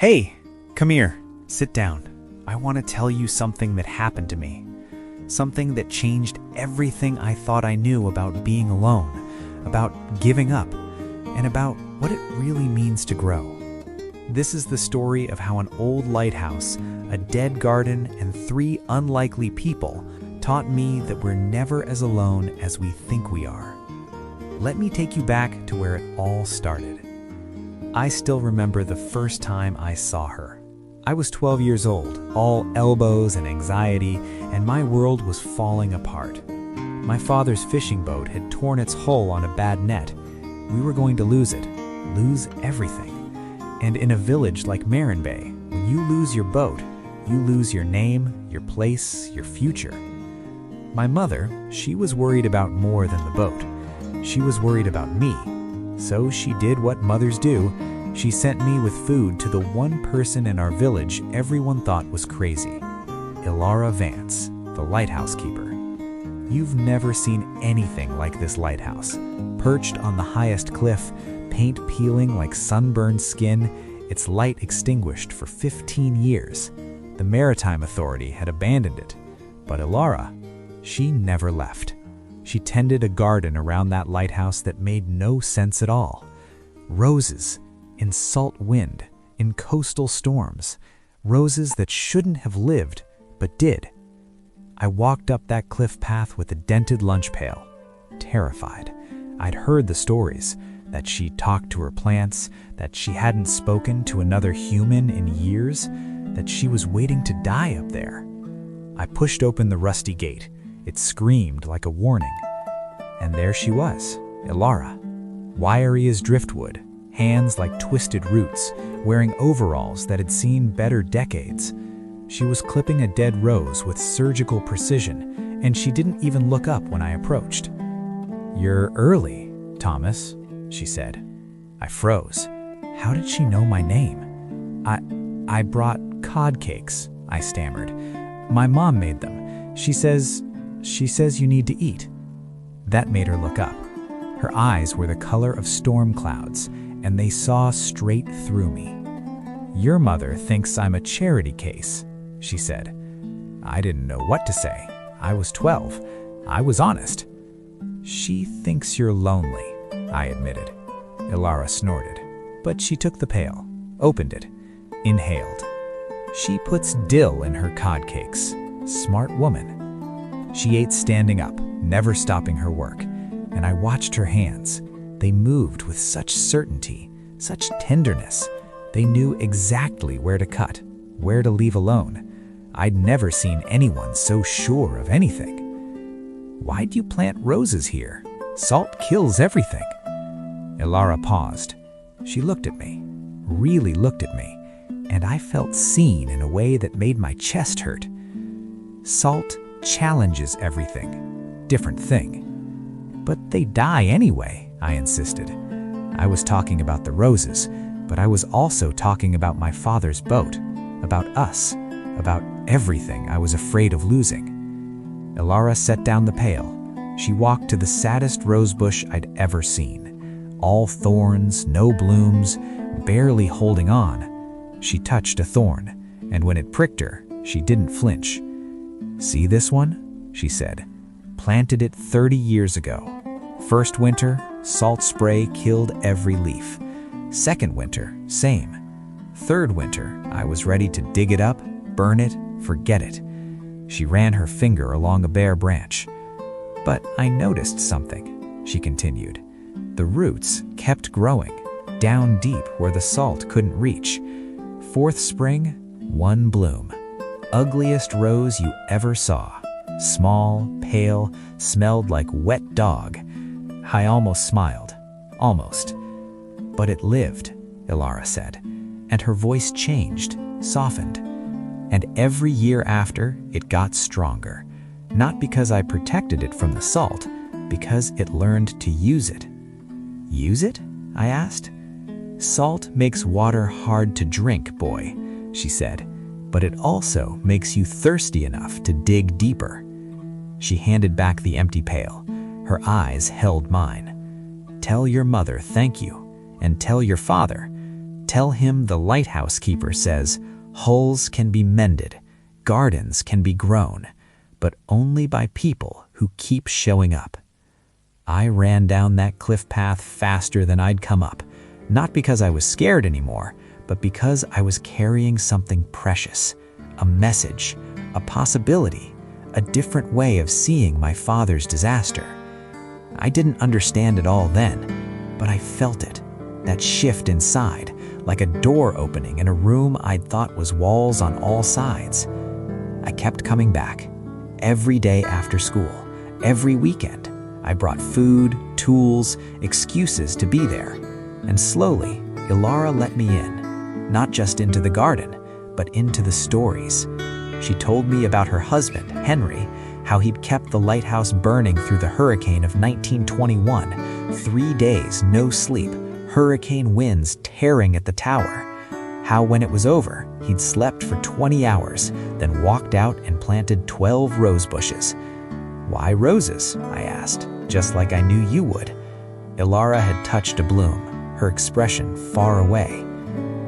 Hey, come here. Sit down. I want to tell you something that happened to me. Something that changed everything I thought I knew about being alone, about giving up, and about what it really means to grow. This is the story of how an old lighthouse, a dead garden, and 3 unlikely people taught me that we're never as alone as we think we are. Let me take you back to where it all started. I still remember the first time I saw her. I was 12 years old, all elbows and anxiety, and my world was falling apart. My father's fishing boat had torn its hull on a bad net. We were going to lose it, lose everything. And in a village like Marin Bay, when you lose your boat, you lose your name, your place, your future. My mother, she was worried about more than the boat. She was worried about me. So she did what mothers do. She sent me with food to the one person in our village everyone thought was crazy, Elara Vance, the lighthouse keeper. You've never seen anything like this lighthouse. Perched on the highest cliff, paint peeling like sunburned skin, its light extinguished for 15 years. The Maritime Authority had abandoned it, but Elara, she never left. She tended a garden around that lighthouse that made no sense at all. Roses, in salt wind, in coastal storms. Roses that shouldn't have lived, but did. I walked up that cliff path with a dented lunch pail, terrified. I'd heard the stories, that she talked to her plants, that she hadn't spoken to another human in years, that she was waiting to die up there. I pushed open the rusty gate. It screamed like a warning. And there she was, Elara, wiry as driftwood, hands like twisted roots, wearing overalls that had seen better decades. She was clipping a dead rose with surgical precision, and she didn't even look up when I approached. "You're early, Thomas," she said. I froze. How did she know my name? I brought cod cakes, I stammered. My mom made them. She says you need to eat. That made her look up. Her eyes were the color of storm clouds, and they saw straight through me. "Your mother thinks I'm a charity case," she said. I didn't know what to say. I was 12. I was honest. "She thinks you're lonely," I admitted. Elara snorted, but she took the pail, opened it, inhaled. "She puts dill in her cod cakes. Smart woman." She ate standing up, never stopping her work, and I watched her hands. They moved with such certainty, such tenderness. They knew exactly where to cut, where to leave alone. I'd never seen anyone so sure of anything. "Why'd you plant roses here? Salt kills everything." Elara paused. She looked at me, really looked at me, and I felt seen in a way that made my chest hurt. "Salt challenges everything. Different thing." "But they die anyway," I insisted. I was talking about the roses, but I was also talking about my father's boat, about us, about everything I was afraid of losing. Elara set down the pail. She walked to the saddest rose bush I'd ever seen. All thorns, no blooms, barely holding on. She touched a thorn, and when it pricked her, she didn't flinch. "See this one?" she said. "Planted it 30 years ago. First winter, salt spray killed every leaf. Second winter, same. Third winter, I was ready to dig it up, burn it, forget it." She ran her finger along a bare branch. "But I noticed something," she continued. "The roots kept growing, down deep where the salt couldn't reach. Fourth spring, 1 bloom. Ugliest rose you ever saw. Small, pale, smelled like wet dog." I almost smiled. Almost. "But it lived," Elara said, and her voice changed, softened. "And every year after, it got stronger. Not because I protected it from the salt, because it learned to use it." "Use it?" I asked. "Salt makes water hard to drink, boy," she said, "but it also makes you thirsty enough to dig deeper." She handed back the empty pail. Her eyes held mine. "Tell your mother thank you, and tell your father. Tell him the lighthouse keeper says hulls can be mended, gardens can be grown, but only by people who keep showing up. I ran down that cliff path faster than I'd come up, not because I was scared anymore, but because I was carrying something precious, a message, a possibility, a different way of seeing my father's disaster. I didn't understand it all then, but I felt it, that shift inside, like a door opening in a room I'd thought was walls on all sides. I kept coming back, every day after school, every weekend. I brought food, tools, excuses to be there, and slowly, Elara let me in, not just into the garden, but into the stories. She told me about her husband, Henry, how he'd kept the lighthouse burning through the hurricane of 1921, 3 days, no sleep, hurricane winds tearing at the tower. How when it was over, he'd slept for 20 hours, then walked out and planted 12 rose bushes. Why roses? I asked, just like I knew you would. Elara had touched a bloom, her expression far away.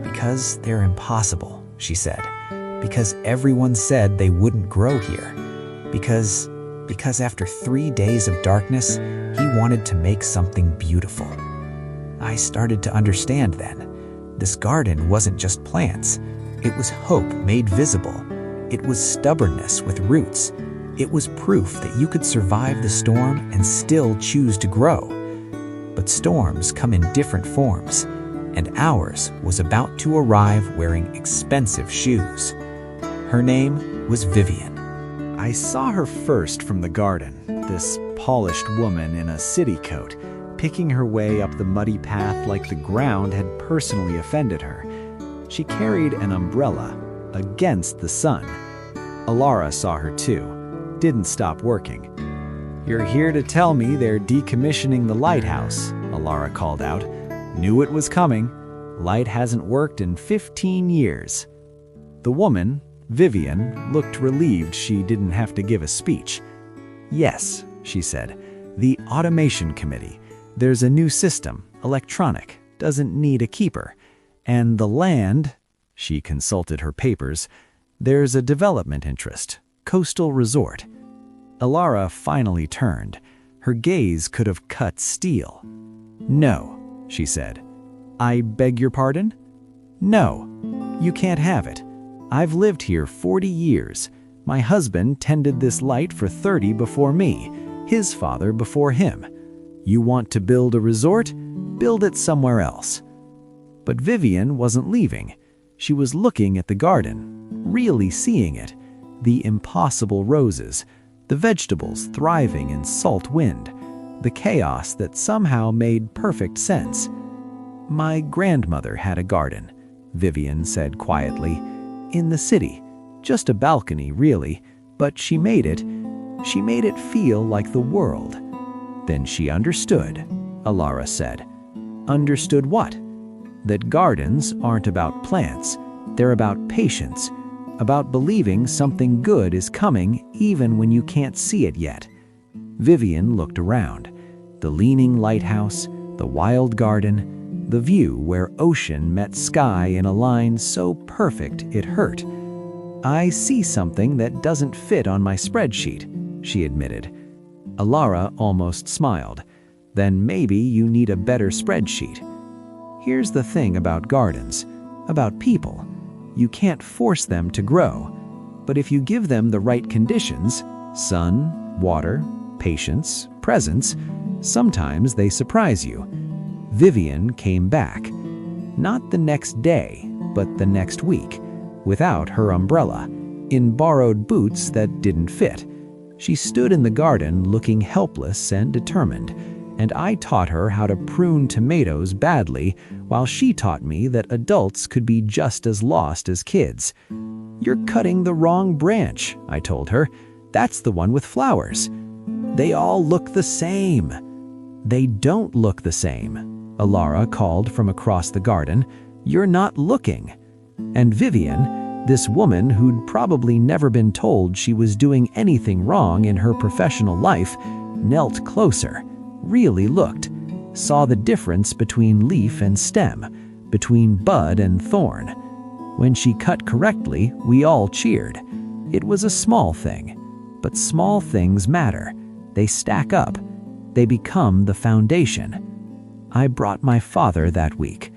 Because they're impossible, she said. Because everyone said they wouldn't grow here. Because after 3 days of darkness, he wanted to make something beautiful. I started to understand then. This garden wasn't just plants. It was hope made visible. It was stubbornness with roots. It was proof that you could survive the storm and still choose to grow. But storms come in different forms, and ours was about to arrive wearing expensive shoes. Her name was Vivian. I saw her first from the garden, this polished woman in a city coat, picking her way up the muddy path like the ground had personally offended her. She carried an umbrella against the sun. Elara saw her too, didn't stop working. "You're here to tell me they're decommissioning the lighthouse," Elara called out. "Knew it was coming. Light hasn't worked in 15 years. The woman, Vivian, looked relieved she didn't have to give a speech. "Yes," she said, "the automation committee. There's a new system, electronic, doesn't need a keeper. And the land," she consulted her papers, "there's a development interest, coastal resort." Elara finally turned. Her gaze could have cut steel. "No," she said. "I beg your pardon?" "No, you can't have it. I've lived here 40 years. My husband tended this light for 30 before me, his father before him. You want to build a resort? Build it somewhere else." But Vivian wasn't leaving. She was looking at the garden, really seeing it. The impossible roses, the vegetables thriving in salt wind, the chaos that somehow made perfect sense. "My grandmother had a garden," Vivian said quietly, "in the city. Just a balcony, really, but she made it feel like the world." Then she understood, Elara said. "Understood what?" "That gardens aren't about plants. They're about patience, about believing something good is coming even when you can't see it yet." Vivian looked around. The leaning lighthouse, the wild garden, the view where ocean met sky in a line so perfect it hurt. "I see something that doesn't fit on my spreadsheet," she admitted. Elara almost smiled. "Then maybe you need a better spreadsheet." Here's the thing about gardens, about people. You can't force them to grow. But if you give them the right conditions, sun, water, patience, presence, sometimes they surprise you. Vivian came back. Not the next day, but the next week, without her umbrella, in borrowed boots that didn't fit. She stood in the garden looking helpless and determined, and I taught her how to prune tomatoes badly while she taught me that adults could be just as lost as kids. "You're cutting the wrong branch," I told her. "That's the one with flowers. They all look the same." "They don't look the same," Elara called from across the garden. "You're not looking." And Vivian, this woman who'd probably never been told she was doing anything wrong in her professional life, knelt closer, really looked, saw the difference between leaf and stem, between bud and thorn. When she cut correctly, we all cheered. It was a small thing, but small things matter. They stack up. They become the foundation. I brought my father that week.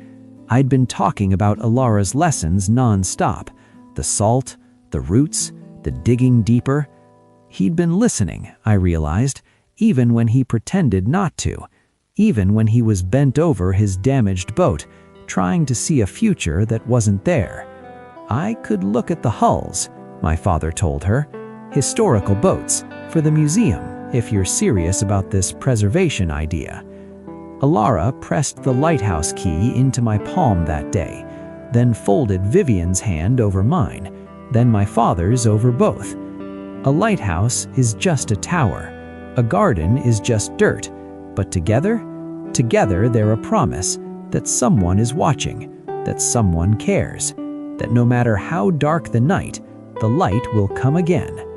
I'd been talking about Elara's lessons non-stop. The salt, the roots, the digging deeper. He'd been listening, I realized, even when he pretended not to. Even when he was bent over his damaged boat, trying to see a future that wasn't there. I could look at the hulls, my father told her. Historical boats, for the museum, if you're serious about this preservation idea. Elara pressed the lighthouse key into my palm that day, then folded Vivian's hand over mine, then my father's over both. A lighthouse is just a tower. A garden is just dirt. But together they're a promise that someone is watching, that someone cares, that no matter how dark the night, the light will come again.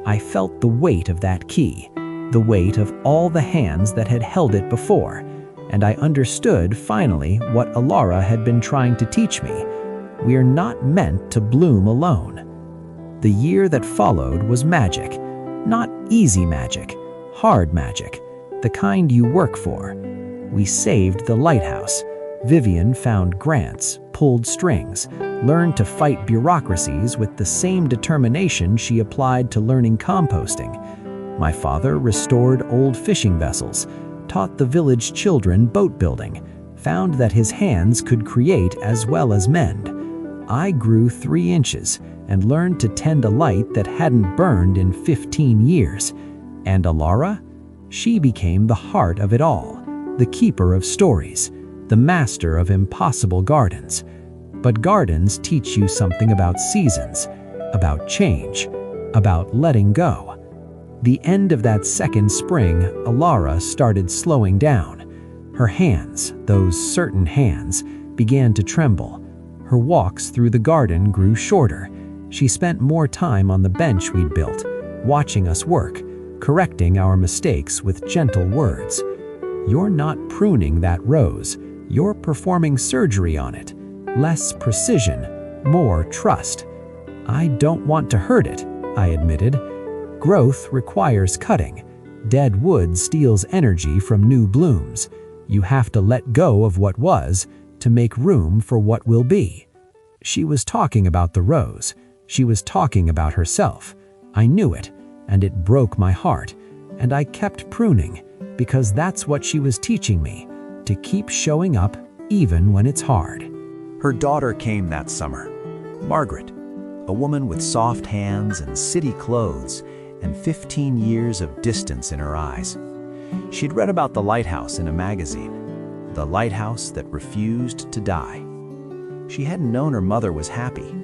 I felt the weight of that key, the weight of all the hands that had held it before, and I understood finally what Elara had been trying to teach me. We're not meant to bloom alone. The year that followed was magic. Not easy magic, hard magic, the kind you work for. We saved the lighthouse. Vivian found grants, pulled strings, learned to fight bureaucracies with the same determination she applied to learning composting. My father restored old fishing vessels, taught the village children boat building, found that his hands could create as well as mend. I grew 3 inches and learned to tend a light that hadn't burned in 15 years. And Elara? She became the heart of it all, the keeper of stories, the master of impossible gardens. But gardens teach you something about seasons, about change, about letting go. The end of that second spring, Elara started slowing down. Her hands, those certain hands, began to tremble. Her walks through the garden grew shorter. She spent more time on the bench we'd built, watching us work, correcting our mistakes with gentle words. You're not pruning that rose. You're performing surgery on it. Less precision, more trust. I don't want to hurt it, I admitted. Growth requires cutting. Dead wood steals energy from new blooms. You have to let go of what was to make room for what will be. She was talking about the rose. She was talking about herself. I knew it, and it broke my heart. And I kept pruning, because that's what she was teaching me, to keep showing up even when it's hard. Her daughter came that summer, Margaret, a woman with soft hands and city clothes and 15 years of distance in her eyes. She'd read about the lighthouse in a magazine, the lighthouse that refused to die. She hadn't known her mother was happy.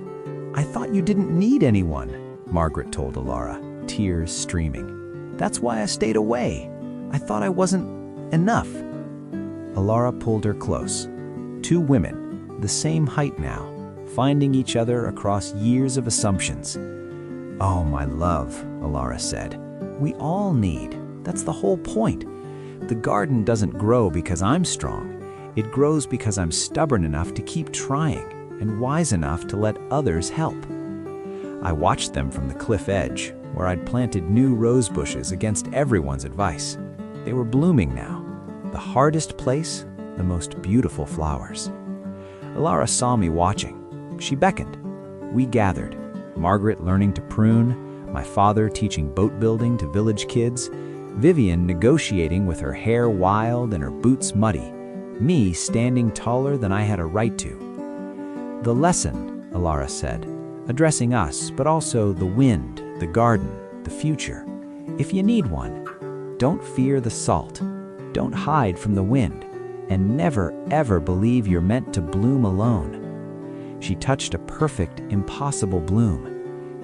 "I thought you didn't need anyone," Margaret told Elara, tears streaming. "That's why I stayed away. I thought I wasn't enough." Elara pulled her close. 2 women, the same height now, finding each other across years of assumptions. "Oh, my love," Elara said, "we all need. That's the whole point. The garden doesn't grow because I'm strong. It grows because I'm stubborn enough to keep trying and wise enough to let others help." I watched them from the cliff edge, where I'd planted new rose bushes against everyone's advice. They were blooming now. The hardest place, the most beautiful flowers. Elara saw me watching. She beckoned. We gathered, Margaret learning to prune, my father teaching boat building to village kids, Vivian negotiating with her hair wild and her boots muddy, me standing taller than I had a right to. "The lesson," Elara said, addressing us, but also the wind, the garden, the future. "If you need one, don't fear the salt. Don't hide from the wind, and never, ever believe you're meant to bloom alone." She touched a perfect, impossible bloom.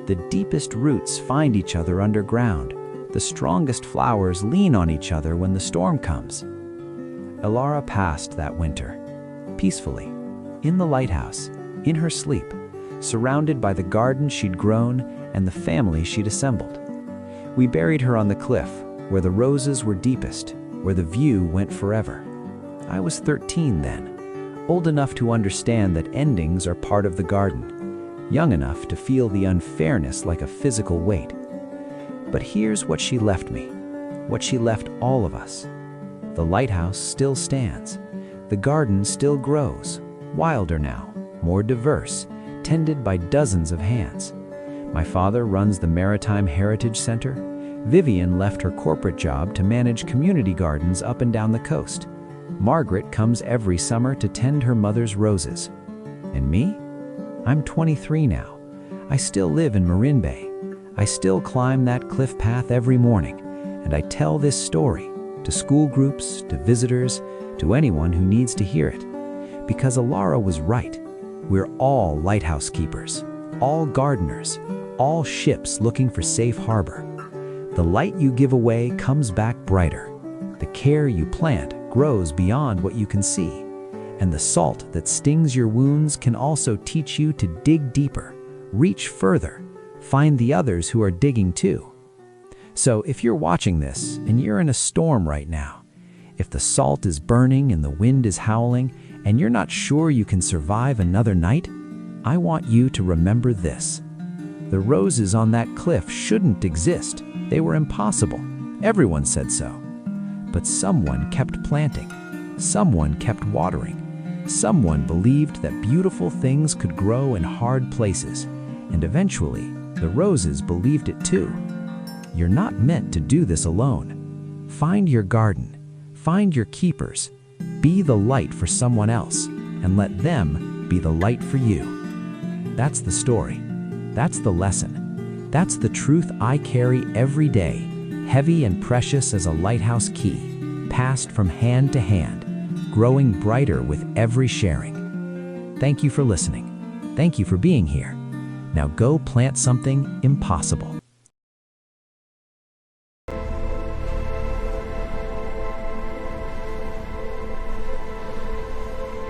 The deepest roots find each other underground. The strongest flowers lean on each other when the storm comes. Elara passed that winter, peacefully, in the lighthouse, in her sleep, surrounded by the garden she'd grown and the family she'd assembled. We buried her on the cliff, where the roses were deepest, where the view went forever. I was 13 then. old enough to understand that endings are part of the garden, young enough to feel the unfairness like a physical weight. But here's what she left me, what she left all of us. The lighthouse still stands. The garden still grows, wilder now, more diverse, tended by dozens of hands. My father runs the Maritime Heritage Center. Vivian left her corporate job to manage community gardens up and down the coast. Margaret comes every summer to tend her mother's roses. And me? I'm 23 now. I still live in Marin Bay. I still climb that cliff path every morning, and I tell this story to school groups, to visitors, to anyone who needs to hear it. Because Elara was right. We're all lighthouse keepers, all gardeners, all ships looking for safe harbor. The light you give away comes back brighter. The care you plant grows beyond what you can see. And the salt that stings your wounds can also teach you to dig deeper, reach further, find the others who are digging too. So if you're watching this and you're in a storm right now, if the salt is burning and the wind is howling and you're not sure you can survive another night, I want you to remember this. The roses on that cliff shouldn't exist. They were impossible. Everyone said so. But someone kept planting. Someone kept watering. Someone believed that beautiful things could grow in hard places. And eventually, the roses believed it too. You're not meant to do this alone. Find your garden. Find your keepers. Be the light for someone else, and let them be the light for you. That's the story. That's the lesson. That's the truth I carry every day, heavy and precious as a lighthouse key, passed from hand to hand, growing brighter with every sharing. Thank you for listening. Thank you for being here. Now go plant something impossible.